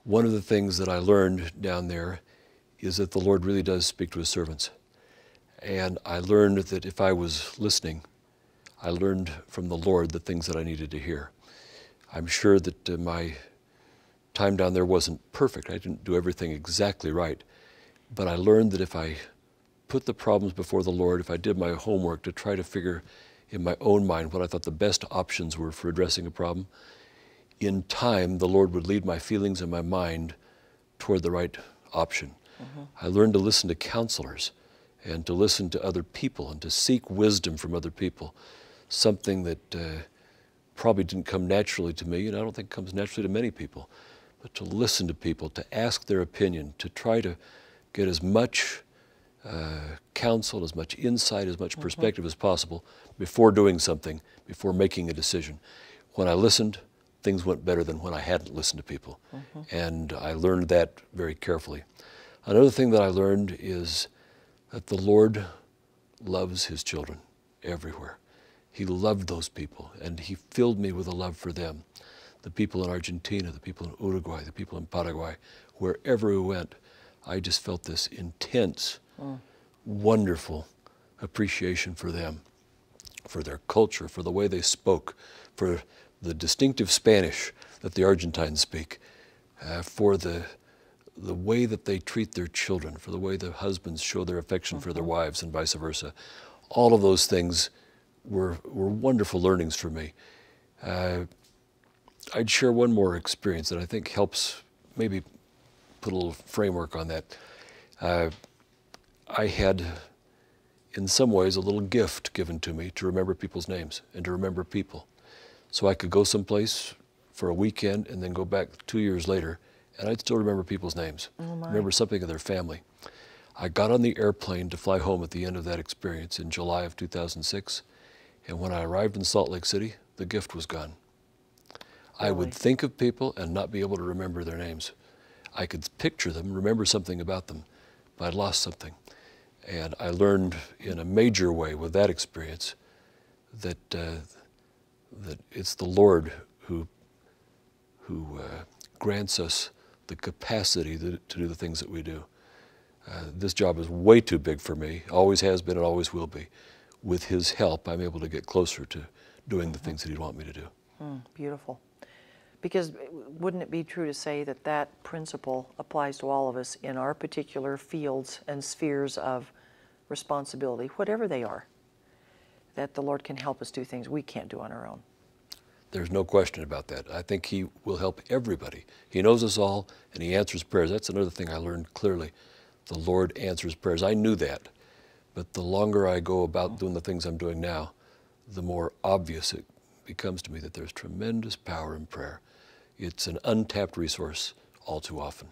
One of the things that I learned down there is that the Lord really does speak to his servants. And I learned that if I was listening, I learned from the Lord the things that I needed to hear. I'm sure that my time down there wasn't perfect. I didn't do everything exactly right. But I learned that if I put the problems before the Lord, if I did my homework to try to figure in my own mind what I thought the best options were for addressing a problem, in time the Lord would lead my feelings and my mind toward the right option. I learned to listen to counselors and to listen to other people and to seek wisdom from other people, something that probably didn't come naturally to me, and I don't think comes naturally to many people. But to listen to people, to ask their opinion, to try to get as much counsel, as much insight, as much perspective as possible before doing something, before making a decision. When I listened, things went better than when I hadn't listened to people. And I learned that very carefully. Another thing that I learned is that the Lord loves his children everywhere. He loved those people, and he filled me with a love for them. The people in Argentina, the people in Uruguay, the people in Paraguay, wherever we went, I just felt this intense, wonderful appreciation for them, for their culture, for the way they spoke, for the distinctive Spanish that the Argentines speak, for the way that they treat their children, for the way the husbands show their affection for their wives and vice versa. All of those things were wonderful learnings for me. I'd share one more experience that I think helps maybe put a little framework on that. I had, in some ways, a little gift given to me to remember people's names and to remember people. So I could go someplace for a weekend and then go back 2 years later, and I'd still remember people's names, remember something of their family. I got on the airplane to fly home at the end of that experience in July of 2006, and when I arrived in Salt Lake City, the gift was gone. I would think of people and not be able to remember their names. I could picture them, remember something about them, but I'd lost something. And I learned in a major way with that experience that that it's the Lord who grants us the capacity to do the things that we do. This job is way too big for me, always has been and always will be. With his help, I'm able to get closer to doing the things that he'd want me to do. Beautiful. Because wouldn't it be true to say that that principle applies to all of us in our particular fields and spheres of responsibility, whatever they are, that the Lord can help us do things we can't do on our own? There's no question about that. I think he will help everybody. He knows us all, and he answers prayers. That's another thing I learned clearly. The Lord answers prayers. I knew that, but the longer I go about doing the things I'm doing now, the more obvious it becomes to me that there's tremendous power in prayer. It's an untapped resource all too often.